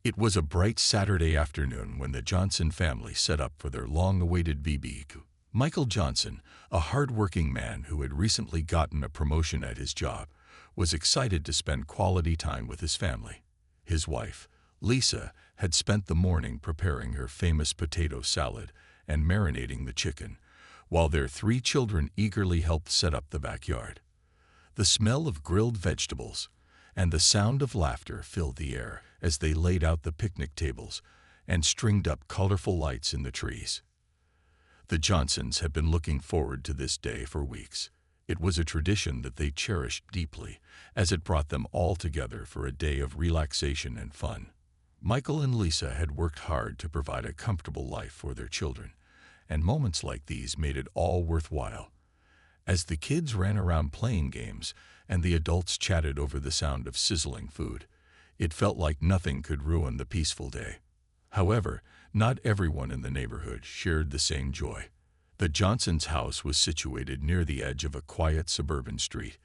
It was a bright Saturday afternoon when the Johnson family set up for their long-awaited BBQ. Michael Johnson, a hard-working man who had recently gotten a promotion at his job, was excited to spend quality time with his family. His wife, Lisa, had spent the morning preparing her famous potato salad and marinating the chicken, while their 3 children eagerly helped set up the backyard. The smell of grilled vegetables and the sound of laughter filled the air as they laid out the picnic tables and stringed up colorful lights in the trees. The Johnsons had been looking forward to this day for weeks. It was a tradition that they cherished deeply, as it brought them all together for a day of relaxation and fun. Michael and Lisa had worked hard to provide a comfortable life for their children, and moments like these made it all worthwhile. As the kids ran around playing games and the adults chatted over the sound of sizzling food, it felt like nothing could ruin the peaceful day. However, not everyone in the neighborhood shared the same joy. The Johnsons' house was situated near the edge of a quiet suburban street,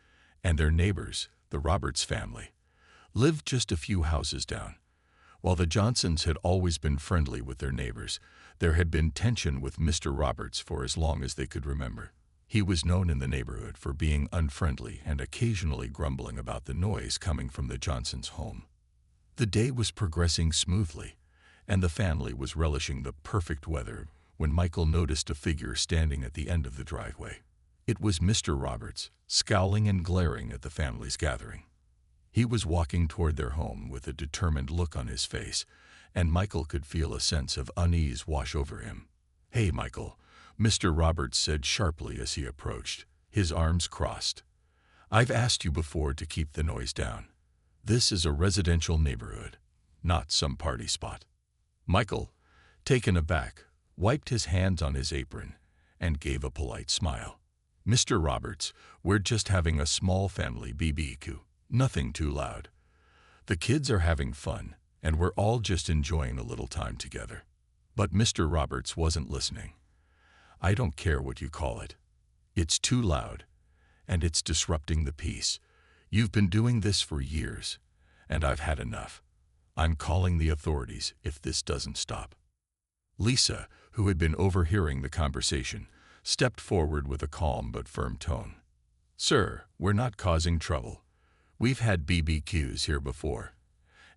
and their neighbors, the Roberts family, lived just a few houses down. While the Johnsons had always been friendly with their neighbors, there had been tension with Mr. Roberts for as long as they could remember. He was known in the neighborhood for being unfriendly and occasionally grumbling about the noise coming from the Johnsons' home. The day was progressing smoothly, and the family was relishing the perfect weather when Michael noticed a figure standing at the end of the driveway. It was Mr. Roberts, scowling and glaring at the family's gathering. He was walking toward their home with a determined look on his face, and Michael could feel a sense of unease wash over him. "Hey, Michael," Mr. Roberts said sharply as he approached, his arms crossed. "I've asked you before to keep the noise down. This is a residential neighborhood, not some party spot." Michael, taken aback, wiped his hands on his apron and gave a polite smile. "Mr. Roberts, we're just having a small family BBQ. Nothing too loud. The kids are having fun, and we're all just enjoying a little time together." But Mr. Roberts wasn't listening. "I don't care what you call it. It's too loud, and it's disrupting the peace. You've been doing this for years, and I've had enough. I'm calling the authorities if this doesn't stop." Lisa, who had been overhearing the conversation, stepped forward with a calm but firm tone. "Sir, we're not causing trouble. We've had BBQs here before,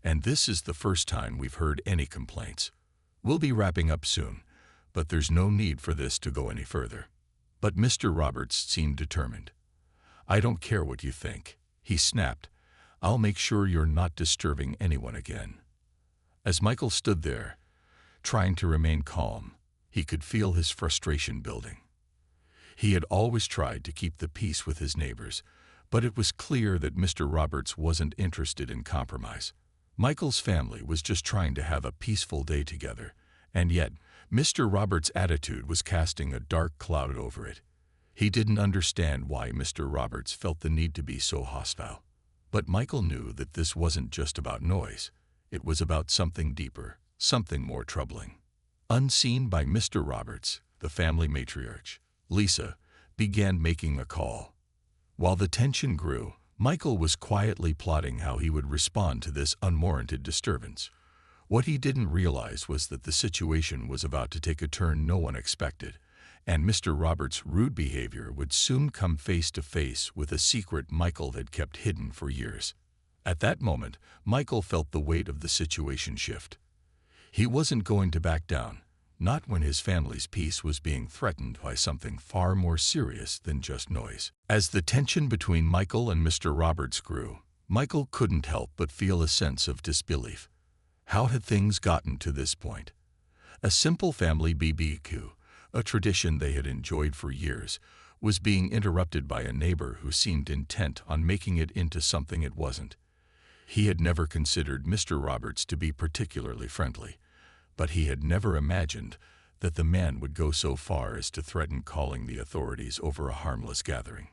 and this is the first time we've heard any complaints. We'll be wrapping up soon, but there's no need for this to go any further." But Mr. Roberts seemed determined. "I don't care what you think," he snapped. "I'll make sure you're not disturbing anyone again." As Michael stood there, trying to remain calm, he could feel his frustration building. He had always tried to keep the peace with his neighbors, but it was clear that Mr. Roberts wasn't interested in compromise. Michael's family was just trying to have a peaceful day together, and yet Mr. Roberts' attitude was casting a dark cloud over it. He didn't understand why Mr. Roberts felt the need to be so hostile. But Michael knew that this wasn't just about noise. It was about something deeper, something more troubling. Unseen by Mr. Roberts, the family matriarch, Lisa, began making a call. While the tension grew, Michael was quietly plotting how he would respond to this unwarranted disturbance. What he didn't realize was that the situation was about to take a turn no one expected, and Mr. Roberts' rude behavior would soon come face to face with a secret Michael had kept hidden for years. At that moment, Michael felt the weight of the situation shift. He wasn't going to back down, not when his family's peace was being threatened by something far more serious than just noise. As the tension between Michael and Mr. Roberts grew, Michael couldn't help but feel a sense of disbelief. How had things gotten to this point? A simple family BBQ, a tradition they had enjoyed for years, was being interrupted by a neighbor who seemed intent on making it into something it wasn't. He had never considered Mr. Roberts to be particularly friendly, but he had never imagined that the man would go so far as to threaten calling the authorities over a harmless gathering.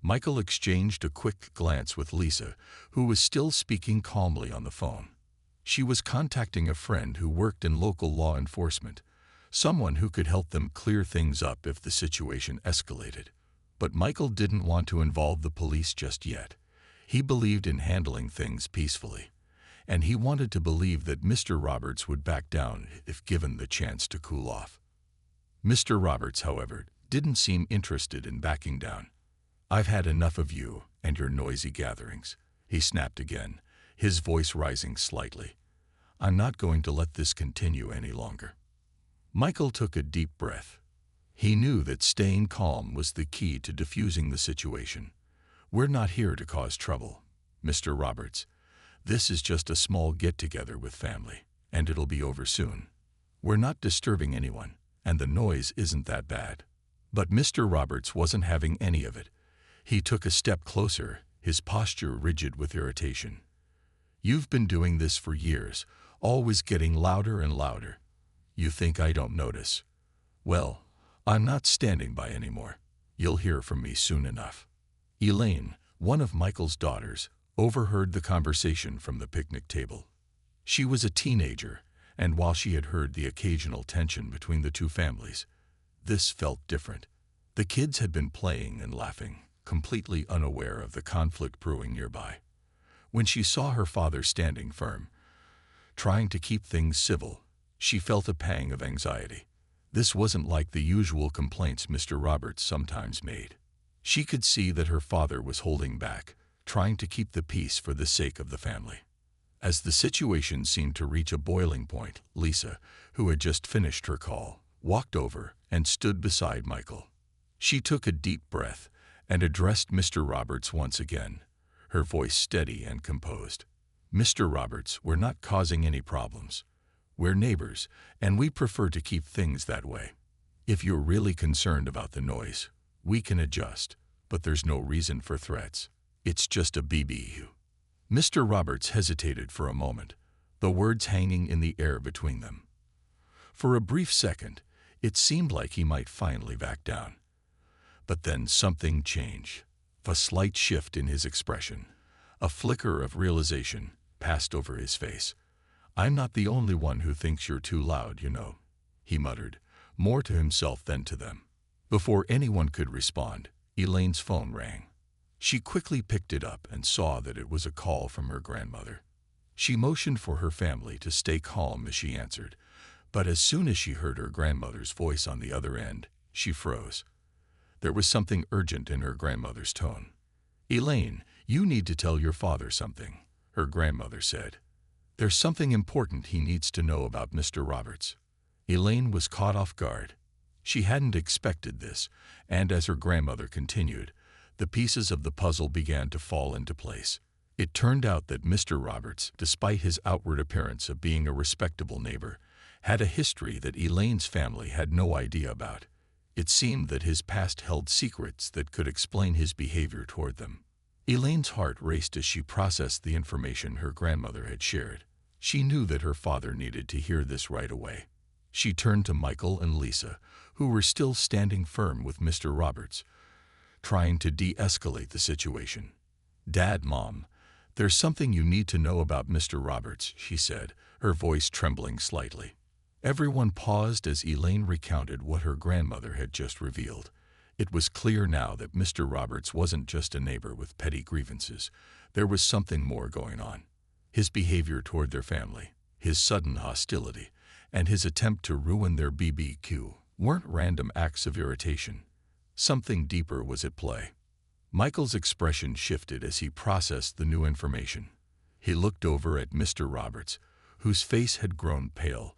Michael exchanged a quick glance with Lisa, who was still speaking calmly on the phone. She was contacting a friend who worked in local law enforcement, someone who could help them clear things up if the situation escalated. But Michael didn't want to involve the police just yet. He believed in handling things peacefully, and he wanted to believe that Mr. Roberts would back down if given the chance to cool off. Mr. Roberts, however, didn't seem interested in backing down. "I've had enough of you and your noisy gatherings," he snapped again, his voice rising slightly. "I'm not going to let this continue any longer." Michael took a deep breath. He knew that staying calm was the key to diffusing the situation. "We're not here to cause trouble, Mr. Roberts. This is just a small get-together with family, and it'll be over soon. We're not disturbing anyone, and the noise isn't that bad." But Mr. Roberts wasn't having any of it. He took a step closer, his posture rigid with irritation. "You've been doing this for years, always getting louder and louder. You think I don't notice? Well, I'm not standing by anymore. You'll hear from me soon enough." Elaine, one of Michael's daughters, overheard the conversation from the picnic table. She was a teenager, and while she had heard the occasional tension between the two families, this felt different. The kids had been playing and laughing, completely unaware of the conflict brewing nearby. When she saw her father standing firm, trying to keep things civil, she felt a pang of anxiety. This wasn't like the usual complaints Mr. Roberts sometimes made. She could see that her father was holding back, trying to keep the peace for the sake of the family. As the situation seemed to reach a boiling point, Lisa, who had just finished her call, walked over and stood beside Michael. She took a deep breath and addressed Mr. Roberts once again, her voice steady and composed. "Mr. Roberts, we're not causing any problems. We're neighbors, and we prefer to keep things that way. If you're really concerned about the noise, we can adjust, but there's no reason for threats. It's just a BBQ." Mr. Roberts hesitated for a moment, the words hanging in the air between them. For a brief second, it seemed like he might finally back down. But then something changed. A slight shift in his expression, a flicker of realization, passed over his face. "I'm not the only one who thinks you're too loud, you know," he muttered, more to himself than to them. Before anyone could respond, Elaine's phone rang. She quickly picked it up and saw that it was a call from her grandmother. She motioned for her family to stay calm as she answered, but as soon as she heard her grandmother's voice on the other end, she froze. There was something urgent in her grandmother's tone. "Elaine, you need to tell your father something," her grandmother said. "There's something important he needs to know about Mr. Roberts." Elaine was caught off guard. She hadn't expected this, and as her grandmother continued, the pieces of the puzzle began to fall into place. It turned out that Mr. Roberts, despite his outward appearance of being a respectable neighbor, had a history that Elaine's family had no idea about. It seemed that his past held secrets that could explain his behavior toward them. Elaine's heart raced as she processed the information her grandmother had shared. She knew that her father needed to hear this right away. She turned to Michael and Lisa, who were still standing firm with Mr. Roberts, trying to de-escalate the situation. "Dad, Mom, there's something you need to know about Mr. Roberts," she said, her voice trembling slightly. Everyone paused as Elaine recounted what her grandmother had just revealed. It was clear now that Mr. Roberts wasn't just a neighbor with petty grievances. There was something more going on. His behavior toward their family, his sudden hostility, and his attempt to ruin their BBQ weren't random acts of irritation. Something deeper was at play. Michael's expression shifted as he processed the new information. He looked over at Mr. Roberts, whose face had grown pale,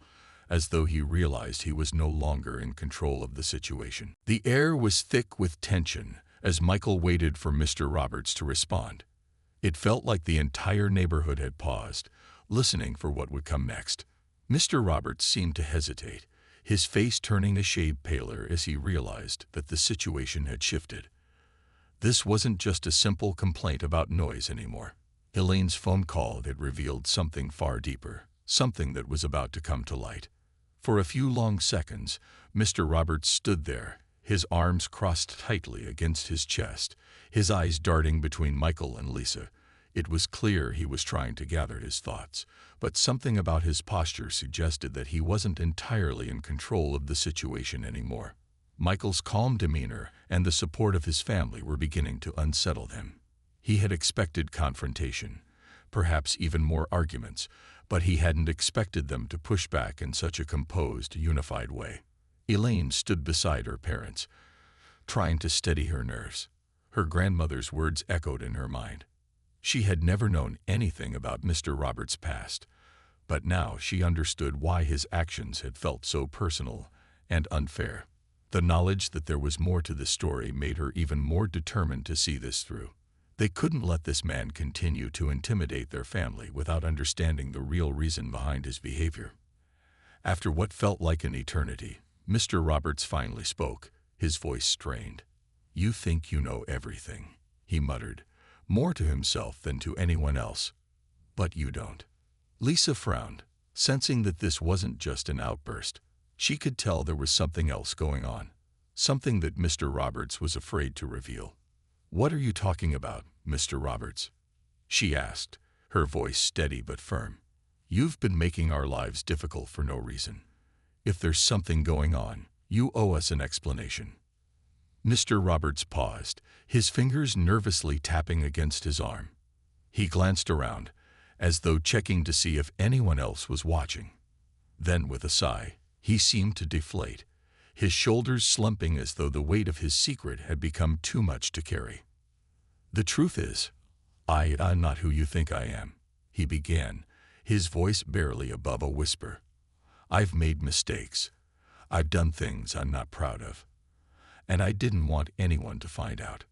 as though he realized he was no longer in control of the situation. The air was thick with tension as Michael waited for Mr. Roberts to respond. It felt like the entire neighborhood had paused, listening for what would come next. Mr. Roberts seemed to hesitate, his face turning a shade paler as he realized that the situation had shifted. This wasn't just a simple complaint about noise anymore. Elaine's phone call had revealed something far deeper, something that was about to come to light. For a few long seconds, Mr. Roberts stood there, his arms crossed tightly against his chest, his eyes darting between Michael and Lisa. It was clear he was trying to gather his thoughts, but something about his posture suggested that he wasn't entirely in control of the situation anymore. Michael's calm demeanor and the support of his family were beginning to unsettle him. He had expected confrontation, perhaps even more arguments, but he hadn't expected them to push back in such a composed, unified way. Elaine stood beside her parents, trying to steady her nerves. Her grandmother's words echoed in her mind. She had never known anything about Mr. Roberts' past, but now she understood why his actions had felt so personal and unfair. The knowledge that there was more to the story made her even more determined to see this through. They couldn't let this man continue to intimidate their family without understanding the real reason behind his behavior. After what felt like an eternity, Mr. Roberts finally spoke, his voice strained. "You think you know everything," he muttered, more to himself than to anyone else. "But you don't." Lisa frowned, sensing that this wasn't just an outburst. She could tell there was something else going on, something that Mr. Roberts was afraid to reveal. "What are you talking about, Mr. Roberts?" she asked, her voice steady but firm. "You've been making our lives difficult for no reason. If there's something going on, you owe us an explanation." Mr. Roberts paused, his fingers nervously tapping against his arm. He glanced around, as though checking to see if anyone else was watching. Then, with a sigh, he seemed to deflate, his shoulders slumping as though the weight of his secret had become too much to carry. "The truth is, I'm not who you think I am," he began, his voice barely above a whisper. "I've made mistakes. I've done things I'm not proud of. And I didn't want anyone to find out."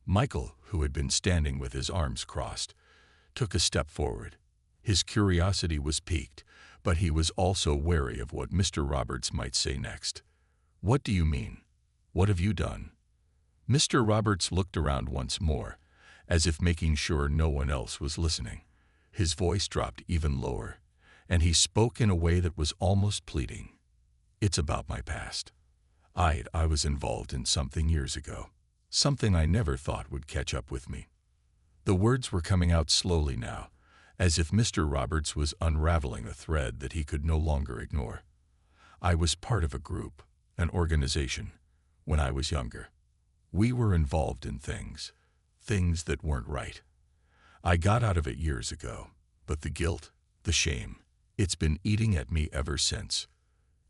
Michael, who had been standing with his arms crossed, took a step forward. His curiosity was piqued, but he was also wary of what Mr. Roberts might say next. "What do you mean? What have you done?" Mr. Roberts looked around once more, as if making sure no one else was listening. His voice dropped even lower, and he spoke in a way that was almost pleading. "It's about my past. I was involved in something years ago, something I never thought would catch up with me." The words were coming out slowly now, as if Mr. Roberts was unraveling a thread that he could no longer ignore. "I was part of a group, an organization, when I was younger. We were involved in things that weren't right. I got out of it years ago, but the guilt, the shame, it's been eating at me ever since."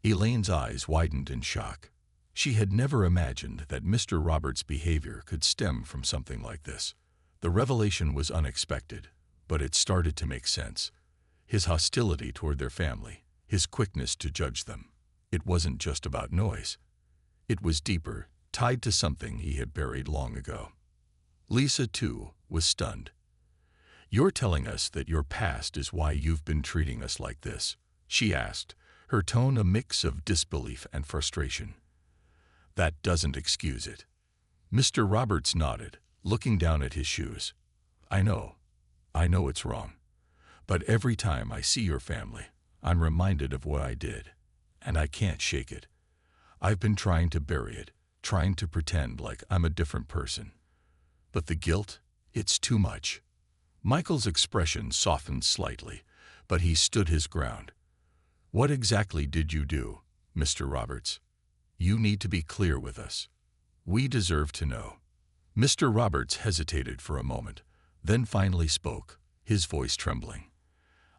Elaine's eyes widened in shock. She had never imagined that Mr. Roberts' behavior could stem from something like this. The revelation was unexpected, but it started to make sense. His hostility toward their family, his quickness to judge them. It wasn't just about noise. It was deeper, tied to something he had buried long ago. Lisa, too, was stunned. "You're telling us that your past is why you've been treating us like this?" she asked, her tone a mix of disbelief and frustration. "That doesn't excuse it." Mr. Roberts nodded, looking down at his shoes. I know it's wrong. But every time I see your family, I'm reminded of what I did, and I can't shake it. I've been trying to bury it, trying to pretend like I'm a different person. But the guilt, it's too much." Michael's expression softened slightly, but he stood his ground. "What exactly did you do, Mr. Roberts? You need to be clear with us. We deserve to know." Mr. Roberts hesitated for a moment, then finally spoke, his voice trembling.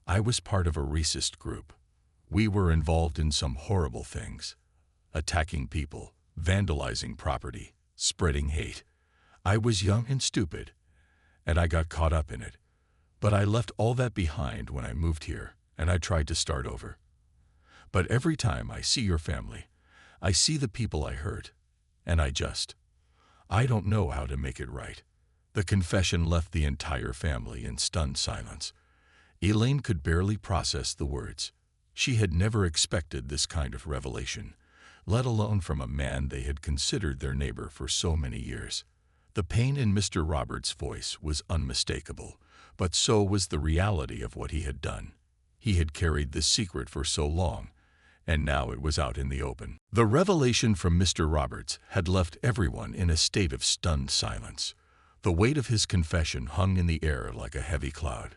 "I was part of a racist group. We were involved in some horrible things. Attacking people, vandalizing property, spreading hate. I was young and stupid, and I got caught up in it. But I left all that behind when I moved here, and I tried to start over. But every time I see your family, I see the people I hurt, and I don't know how to make it right." The confession left the entire family in stunned silence. Elaine could barely process the words. She had never expected this kind of revelation, let alone from a man they had considered their neighbor for so many years. The pain in Mr. Roberts' voice was unmistakable, but so was the reality of what he had done. He had carried this secret for so long, and now it was out in the open. The revelation from Mr. Roberts had left everyone in a state of stunned silence. The weight of his confession hung in the air like a heavy cloud.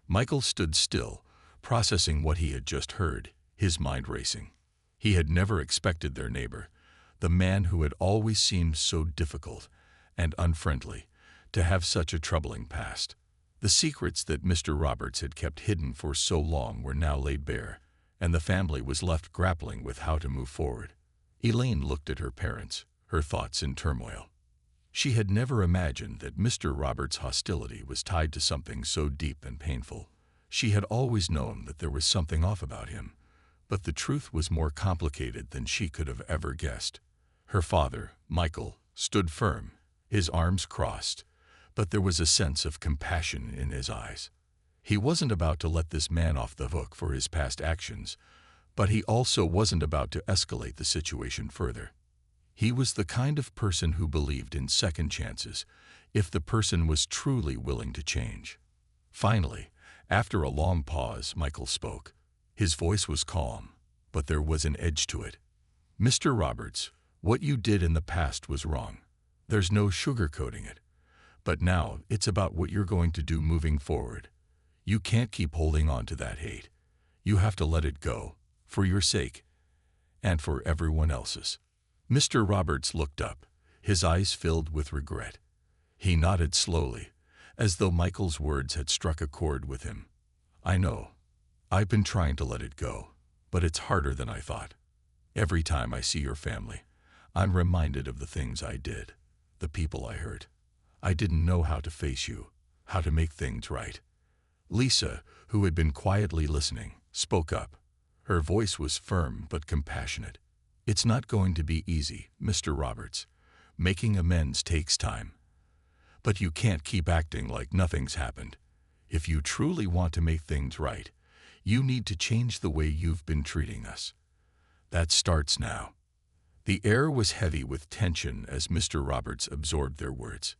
Michael stood still, processing what he had just heard, his mind racing. He had never expected their neighbor, the man who had always seemed so difficult and unfriendly, to have such a troubling past. The secrets that Mr. Roberts had kept hidden for so long were now laid bare, and the family was left grappling with how to move forward. Elaine looked at her parents, her thoughts in turmoil. She had never imagined that Mr. Roberts' hostility was tied to something so deep and painful. She had always known that there was something off about him, but the truth was more complicated than she could have ever guessed. Her father, Michael, stood firm, his arms crossed, but there was a sense of compassion in his eyes. He wasn't about to let this man off the hook for his past actions, but he also wasn't about to escalate the situation further. He was the kind of person who believed in second chances if the person was truly willing to change. Finally, after a long pause, Michael spoke. His voice was calm, but there was an edge to it. "Mr. Roberts, what you did in the past was wrong. There's no sugarcoating it. But now it's about what you're going to do moving forward. You can't keep holding on to that hate. You have to let it go, for your sake, and for everyone else's." Mr. Roberts looked up, his eyes filled with regret. He nodded slowly, as though Michael's words had struck a chord with him. "I know. I've been trying to let it go, but it's harder than I thought. Every time I see your family, I'm reminded of the things I did, the people I hurt. I didn't know how to face you, how to make things right." Lisa, who had been quietly listening, spoke up. Her voice was firm but compassionate. "It's not going to be easy, Mr. Roberts. Making amends takes time. But you can't keep acting like nothing's happened. If you truly want to make things right, you need to change the way you've been treating us. That starts now." The air was heavy with tension as Mr. Roberts absorbed their words.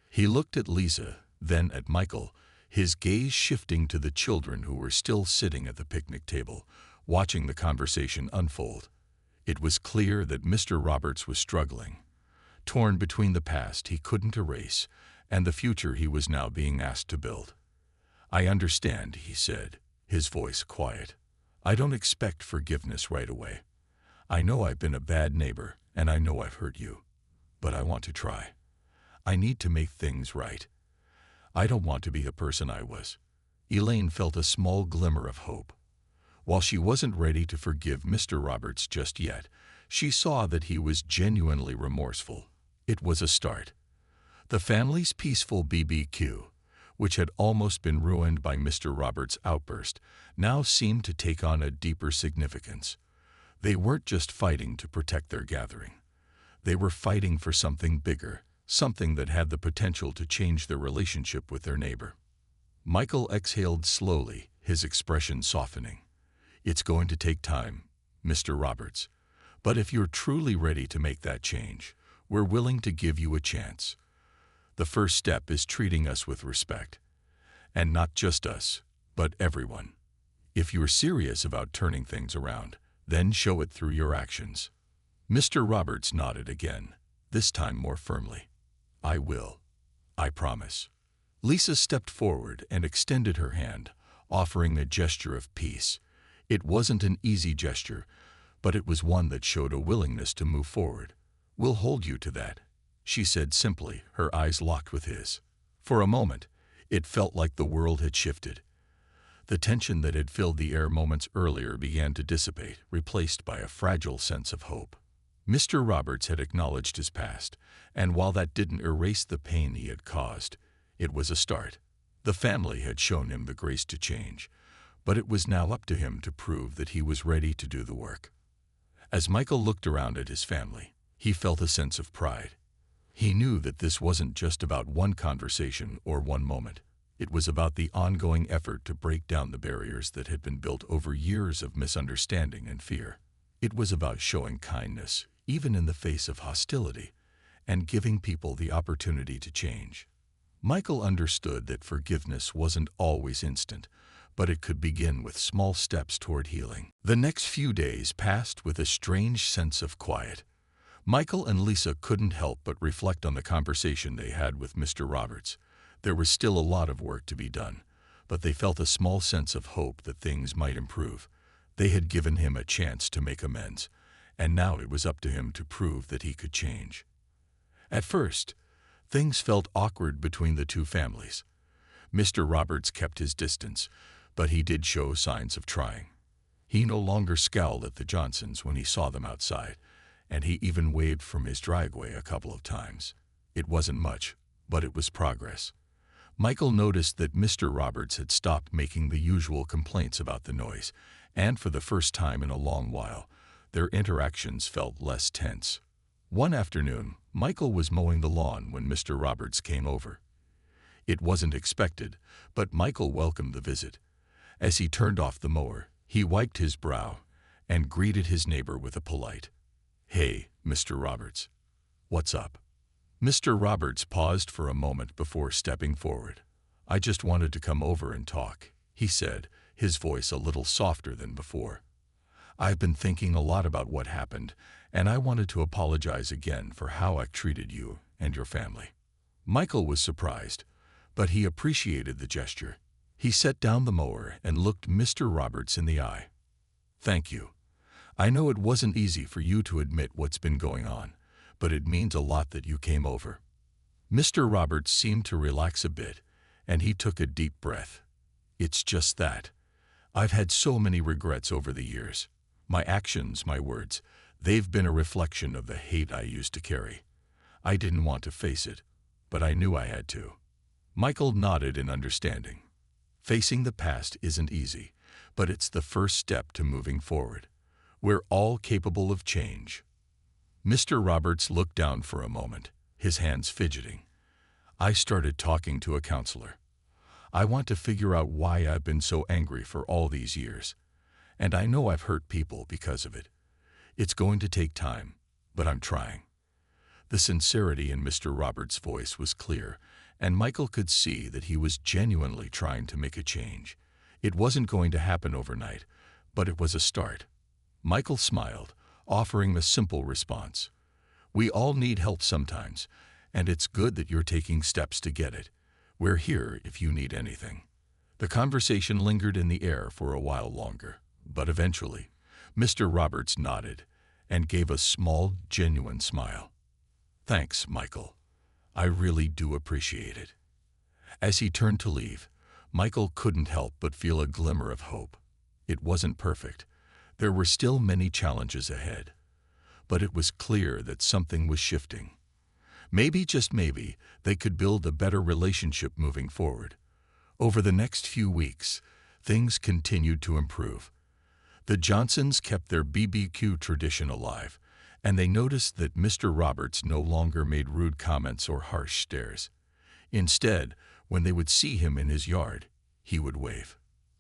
He looked at Lisa, then at Michael, his gaze shifting to the children who were still sitting at the picnic table, watching the conversation unfold. It was clear that Mr. Roberts was struggling, torn between the past he couldn't erase and the future he was now being asked to build. "I understand," he said, his voice quiet. "I don't expect forgiveness right away. I know I've been a bad neighbor, and I know I've hurt you. But I want to try. I need to make things right. I don't want to be the person I was." Elaine felt a small glimmer of hope. While she wasn't ready to forgive Mr. Roberts just yet, she saw that he was genuinely remorseful. It was a start. The family's peaceful BBQ, which had almost been ruined by Mr. Roberts' outburst, now seemed to take on a deeper significance. They weren't just fighting to protect their gathering. They were fighting for something bigger, something that had the potential to change their relationship with their neighbor. Michael exhaled slowly, his expression softening. "It's going to take time, Mr. Roberts. But if you're truly ready to make that change, we're willing to give you a chance. The first step is treating us with respect. And not just us, but everyone. If you're serious about turning things around, then show it through your actions." Mr. Roberts nodded again, this time more firmly. "I will. I promise." Lisa stepped forward and extended her hand, offering a gesture of peace. It wasn't an easy gesture, but it was one that showed a willingness to move forward. "We'll hold you to that," she said simply, her eyes locked with his. For a moment, it felt like the world had shifted. The tension that had filled the air moments earlier began to dissipate, replaced by a fragile sense of hope. Mr. Roberts had acknowledged his past, and while that didn't erase the pain he had caused, it was a start. The family had shown him the grace to change, but it was now up to him to prove that he was ready to do the work. As Michael looked around at his family, he felt a sense of pride. He knew that this wasn't just about one conversation or one moment. It was about the ongoing effort to break down the barriers that had been built over years of misunderstanding and fear. It was about showing kindness, even in the face of hostility, and giving people the opportunity to change. Michael understood that forgiveness wasn't always instant, but it could begin with small steps toward healing. The next few days passed with a strange sense of quiet. Michael and Lisa couldn't help but reflect on the conversation they had with Mr. Roberts. There was still a lot of work to be done, but they felt a small sense of hope that things might improve. They had given him a chance to make amends, and now it was up to him to prove that he could change. At first, things felt awkward between the two families. Mr. Roberts kept his distance, but he did show signs of trying. He no longer scowled at the Johnsons when he saw them outside, and he even waved from his driveway a couple of times. It wasn't much, but it was progress. Michael noticed that Mr. Roberts had stopped making the usual complaints about the noise, and for the first time in a long while, their interactions felt less tense. One afternoon, Michael was mowing the lawn when Mr. Roberts came over. It wasn't expected, but Michael welcomed the visit. As he turned off the mower, he wiped his brow and greeted his neighbor with a polite, "Hey, Mr. Roberts. What's up?" Mr. Roberts paused for a moment before stepping forward. "I just wanted to come over and talk," he said, his voice a little softer than before. "I've been thinking a lot about what happened, and I wanted to apologize again for how I treated you and your family." Michael was surprised, but he appreciated the gesture. He set down the mower and looked Mr. Roberts in the eye. "Thank you. I know it wasn't easy for you to admit what's been going on, but it means a lot that you came over." Mr. Roberts seemed to relax a bit, and he took a deep breath. "It's just that. I've had so many regrets over the years. My actions, my words, they've been a reflection of the hate I used to carry. I didn't want to face it, but I knew I had to." Michael nodded in understanding. Facing the past isn't easy, but it's the first step to moving forward. We're all capable of change. Mr. Roberts looked down for a moment, his hands fidgeting. "I started talking to a counselor. I want to figure out why I've been so angry for all these years. And I know I've hurt people because of it. It's going to take time, but I'm trying." The sincerity in Mr. Roberts' voice was clear, and Michael could see that he was genuinely trying to make a change. It wasn't going to happen overnight, but it was a start. Michael smiled, offering a simple response. "We all need help sometimes, and it's good that you're taking steps to get it. We're here if you need anything." The conversation lingered in the air for a while longer, but eventually, Mr. Roberts nodded and gave a small, genuine smile. "Thanks, Michael. I really do appreciate it." As he turned to leave, Michael couldn't help but feel a glimmer of hope. It wasn't perfect. There were still many challenges ahead. But it was clear that something was shifting. Maybe, just maybe, they could build a better relationship moving forward. Over the next few weeks, things continued to improve. The Johnsons kept their BBQ tradition alive, and they noticed that Mr. Roberts no longer made rude comments or harsh stares. Instead, when they would see him in his yard, he would wave.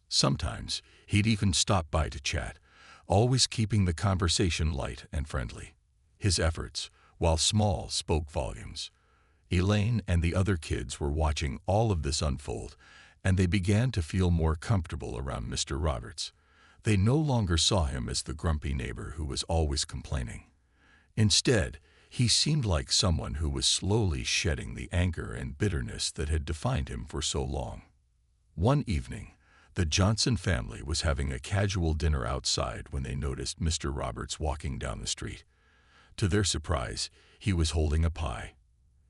Sometimes, he'd even stop by to chat, always keeping the conversation light and friendly. His efforts, while small, spoke volumes. Elaine and the other kids were watching all of this unfold, and they began to feel more comfortable around Mr. Roberts. They no longer saw him as the grumpy neighbor who was always complaining. Instead, he seemed like someone who was slowly shedding the anger and bitterness that had defined him for so long. One evening, the Johnson family was having a casual dinner outside when they noticed Mr. Roberts walking down the street. To their surprise, he was holding a pie.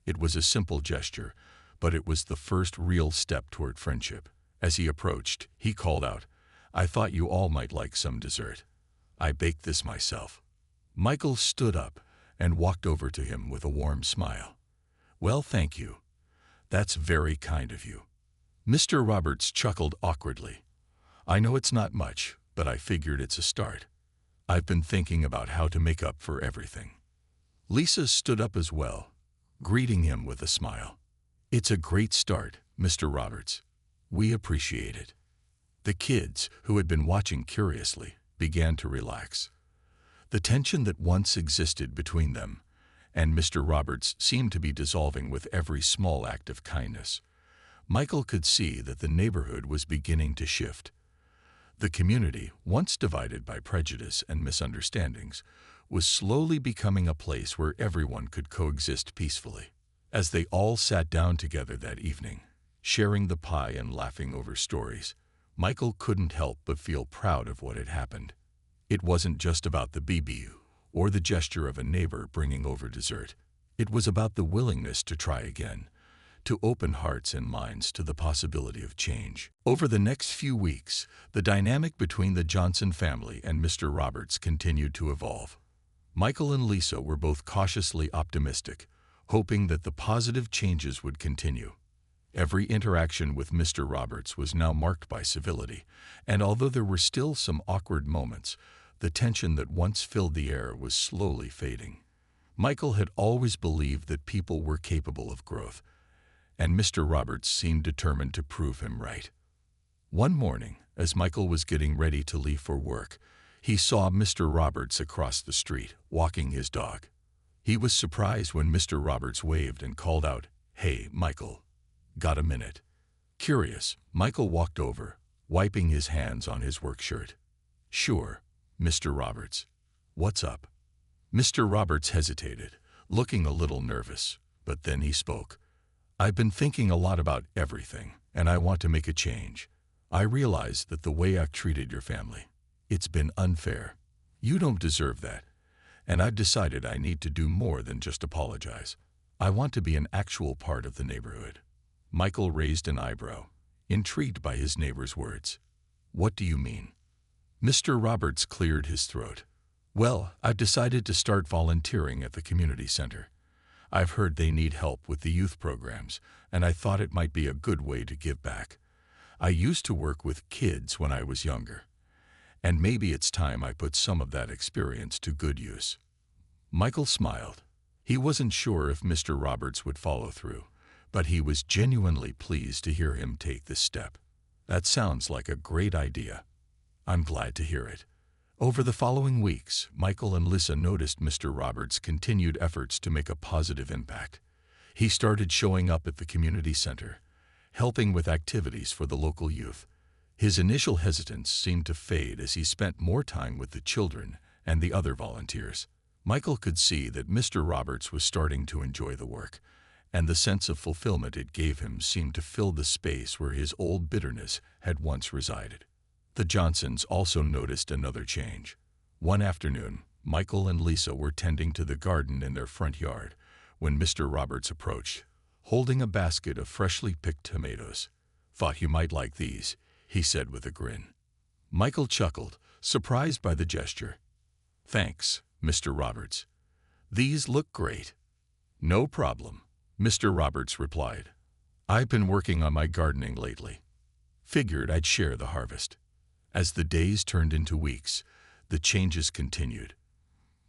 It was a simple gesture, but it was the first real step toward friendship. As he approached, he called out, "I thought you all might like some dessert. I baked this myself." Michael stood up and walked over to him with a warm smile. "Well, thank you. That's very kind of you." Mr. Roberts chuckled awkwardly. "I know it's not much, but I figured it's a start. I've been thinking about how to make up for everything." Lisa stood up as well, greeting him with a smile. "It's a great start, Mr. Roberts. We appreciate it." The kids, who had been watching curiously, began to relax. The tension that once existed between them and Mr. Roberts seemed to be dissolving with every small act of kindness. Michael could see that the neighborhood was beginning to shift. The community, once divided by prejudice and misunderstandings, was slowly becoming a place where everyone could coexist peacefully. As they all sat down together that evening, sharing the pie and laughing over stories, Michael couldn't help but feel proud of what had happened. It wasn't just about the BBQ or the gesture of a neighbor bringing over dessert. It was about the willingness to try again, to open hearts and minds to the possibility of change. Over the next few weeks, the dynamic between the Johnson family and Mr. Roberts continued to evolve. Michael and Lisa were both cautiously optimistic, hoping that the positive changes would continue. Every interaction with Mr. Roberts was now marked by civility, and although there were still some awkward moments, the tension that once filled the air was slowly fading. Michael had always believed that people were capable of growth, and Mr. Roberts seemed determined to prove him right. One morning, as Michael was getting ready to leave for work, he saw Mr. Roberts across the street, walking his dog. He was surprised when Mr. Roberts waved and called out, "Hey, Michael, got a minute?" Curious, Michael walked over, wiping his hands on his work shirt. "Sure, Mr. Roberts. What's up?" Mr. Roberts hesitated, looking a little nervous, but then he spoke. "I've been thinking a lot about everything, and I want to make a change. I realize that the way I've treated your family, it's been unfair. You don't deserve that. And I've decided I need to do more than just apologize. I want to be an actual part of the neighborhood." Michael raised an eyebrow, intrigued by his neighbor's words. "What do you mean?" Mr. Roberts cleared his throat. "Well, I've decided to start volunteering at the community center. I've heard they need help with the youth programs, and I thought it might be a good way to give back. I used to work with kids when I was younger, and maybe it's time I put some of that experience to good use." Michael smiled. He wasn't sure if Mr. Roberts would follow through, but he was genuinely pleased to hear him take this step. "That sounds like a great idea. I'm glad to hear it." Over the following weeks, Michael and Lisa noticed Mr. Roberts' continued efforts to make a positive impact. He started showing up at the community center, helping with activities for the local youth. His initial hesitance seemed to fade as he spent more time with the children and the other volunteers. Michael could see that Mr. Roberts was starting to enjoy the work, and the sense of fulfillment it gave him seemed to fill the space where his old bitterness had once resided. The Johnsons also noticed another change. One afternoon, Michael and Lisa were tending to the garden in their front yard when Mr. Roberts approached, holding a basket of freshly picked tomatoes. "Thought you might like these," he said with a grin. Michael chuckled, surprised by the gesture. "Thanks, Mr. Roberts. These look great." "No problem," Mr. Roberts replied. "I've been working on my gardening lately. Figured I'd share the harvest." As the days turned into weeks, the changes continued.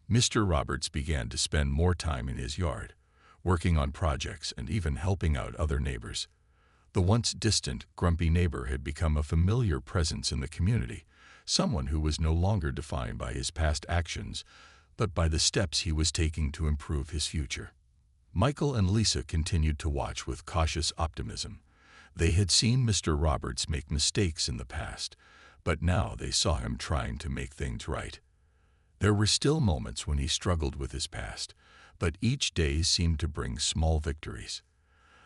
Mr. Roberts began to spend more time in his yard, working on projects and even helping out other neighbors. The once distant, grumpy neighbor had become a familiar presence in the community, someone who was no longer defined by his past actions, but by the steps he was taking to improve his future. Michael and Lisa continued to watch with cautious optimism. They had seen Mr. Roberts make mistakes in the past, but now they saw him trying to make things right. There were still moments when he struggled with his past, but each day seemed to bring small victories.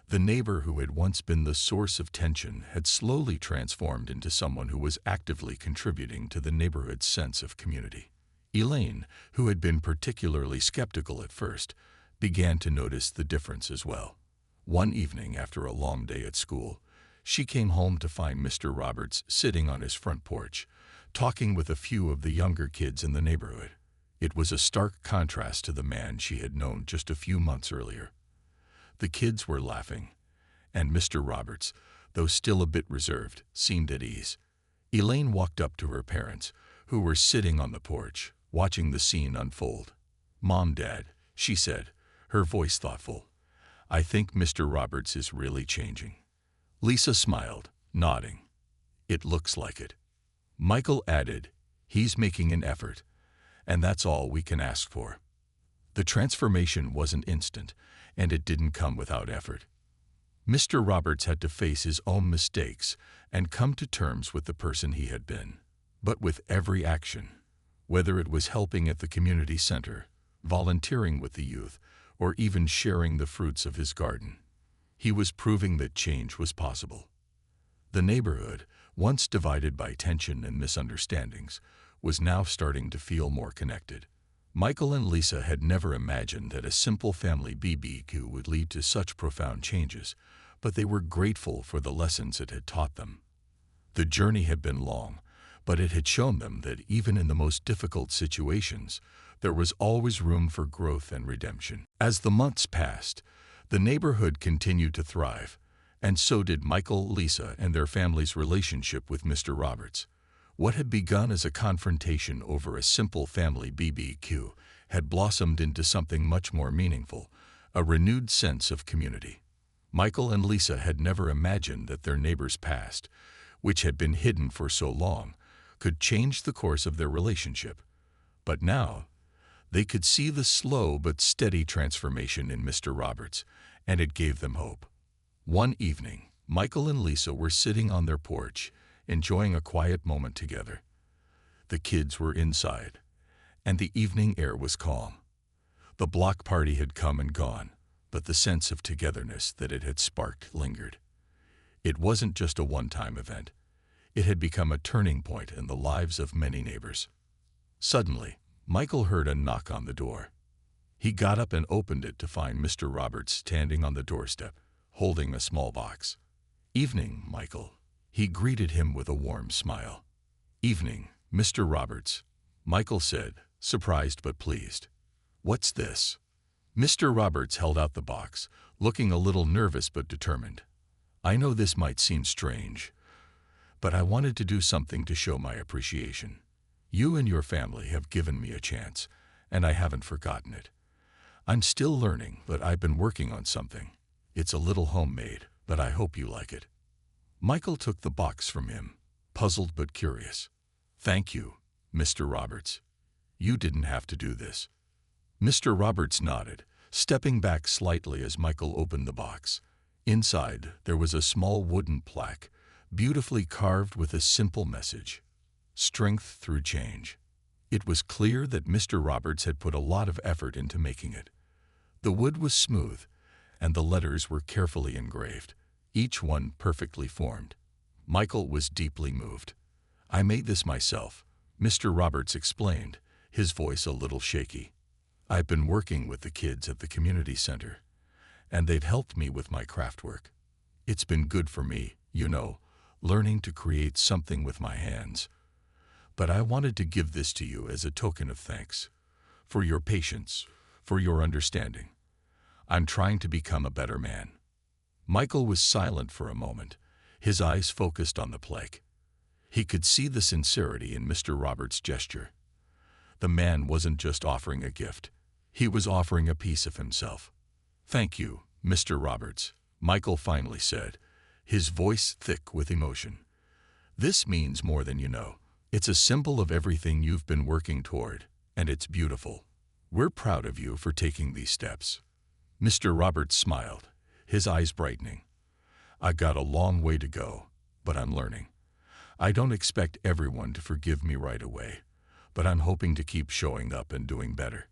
The neighbor who had once been the source of tension had slowly transformed into someone who was actively contributing to the neighborhood's sense of community. Elaine, who had been particularly skeptical at first, began to notice the difference as well. One evening after a long day at school, she came home to find Mr. Roberts sitting on his front porch, talking with a few of the younger kids in the neighborhood. It was a stark contrast to the man she had known just a few months earlier. The kids were laughing, and Mr. Roberts, though still a bit reserved, seemed at ease. Elaine walked up to her parents, who were sitting on the porch, watching the scene unfold. "Mom, Dad," she said, her voice thoughtful, "I think Mr. Roberts is really changing." Lisa smiled, nodding. "It looks like it." Michael added, "He's making an effort, and that's all we can ask for." The transformation wasn't instant, and it didn't come without effort. Mr. Roberts had to face his own mistakes and come to terms with the person he had been. But with every action, whether it was helping at the community center, volunteering with the youth, or even sharing the fruits of his garden, he was proving that change was possible. The neighborhood, once divided by tension and misunderstandings, was now starting to feel more connected. Michael and Lisa had never imagined that a simple family BBQ would lead to such profound changes, but they were grateful for the lessons it had taught them. The journey had been long, but it had shown them that even in the most difficult situations, there was always room for growth and redemption. As the months passed, the neighborhood continued to thrive, and so did Michael, Lisa, and their family's relationship with Mr. Roberts. What had begun as a confrontation over a simple family BBQ had blossomed into something much more meaningful, a renewed sense of community. Michael and Lisa had never imagined that their neighbor's past, which had been hidden for so long, could change the course of their relationship. But now, they could see the slow but steady transformation in Mr. Roberts, and it gave them hope. One evening, Michael and Lisa were sitting on their porch, enjoying a quiet moment together. The kids were inside, and the evening air was calm. The block party had come and gone, but the sense of togetherness that it had sparked lingered. It wasn't just a one-time event. It had become a turning point in the lives of many neighbors. Suddenly, Michael heard a knock on the door. He got up and opened it to find Mr. Roberts standing on the doorstep, holding a small box. "Evening, Michael." He greeted him with a warm smile. "Evening, Mr. Roberts," Michael said, surprised but pleased. "What's this?" Mr. Roberts held out the box, looking a little nervous but determined. "I know this might seem strange, but I wanted to do something to show my appreciation. You and your family have given me a chance, and I haven't forgotten it. I'm still learning, but I've been working on something. It's a little homemade, but I hope you like it." Michael took the box from him, puzzled but curious. "Thank you, Mr. Roberts. You didn't have to do this." Mr. Roberts nodded, stepping back slightly as Michael opened the box. Inside, there was a small wooden plaque, beautifully carved with a simple message: strength through change. It was clear that Mr. Roberts had put a lot of effort into making it. The wood was smooth, and the letters were carefully engraved, each one perfectly formed. Michael was deeply moved. "I made this myself," Mr. Roberts explained, his voice a little shaky. "I've been working with the kids at the community center, and they've helped me with my craft work. It's been good for me, learning to create something with my hands. But I wanted to give this to you as a token of thanks, for your patience, for your understanding. I'm trying to become a better man." Michael was silent for a moment, his eyes focused on the plaque. He could see the sincerity in Mr. Roberts' gesture. The man wasn't just offering a gift. He was offering a piece of himself. "Thank you, Mr. Roberts," Michael finally said, his voice thick with emotion. "This means more than you know. It's a symbol of everything you've been working toward, and it's beautiful. We're proud of you for taking these steps." Mr. Roberts smiled, his eyes brightening. "I got a long way to go, but I'm learning. I don't expect everyone to forgive me right away, but I'm hoping to keep showing up and doing better.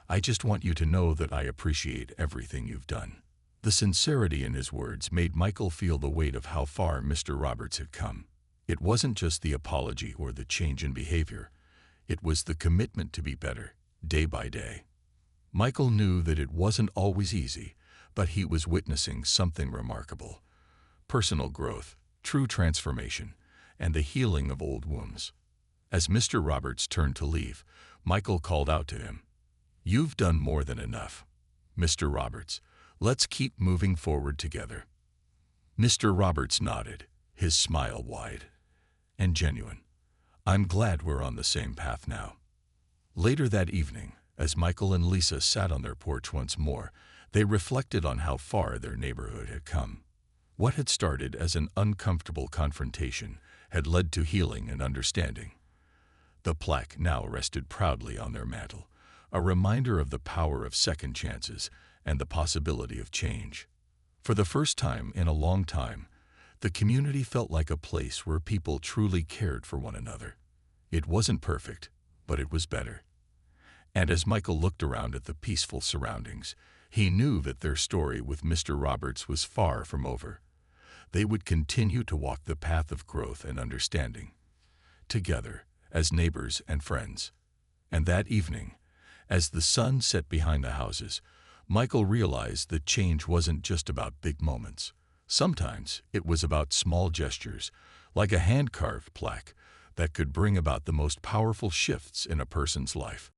I just want you to know that I appreciate everything you've done." The sincerity in his words made Michael feel the weight of how far Mr. Roberts had come. It wasn't just the apology or the change in behavior. It was the commitment to be better, day by day. Michael knew that it wasn't always easy, but he was witnessing something remarkable: personal growth, true transformation, and the healing of old wounds. As Mr. Roberts turned to leave, Michael called out to him, "You've done more than enough, Mr. Roberts. Let's keep moving forward together." Mr. Roberts nodded, his smile wide and genuine. "I'm glad we're on the same path now." Later that evening, as Michael and Lisa sat on their porch once more, they reflected on how far their neighborhood had come. What had started as an uncomfortable confrontation had led to healing and understanding. The plaque now rested proudly on their mantel, a reminder of the power of second chances and the possibility of change. For the first time in a long time, the community felt like a place where people truly cared for one another. It wasn't perfect, but it was better. And as Michael looked around at the peaceful surroundings, he knew that their story with Mr. Roberts was far from over. They would continue to walk the path of growth and understanding, together, as neighbors and friends. And that evening, as the sun set behind the houses, Michael realized that change wasn't just about big moments. Sometimes it was about small gestures, like a hand-carved plaque, that could bring about the most powerful shifts in a person's life.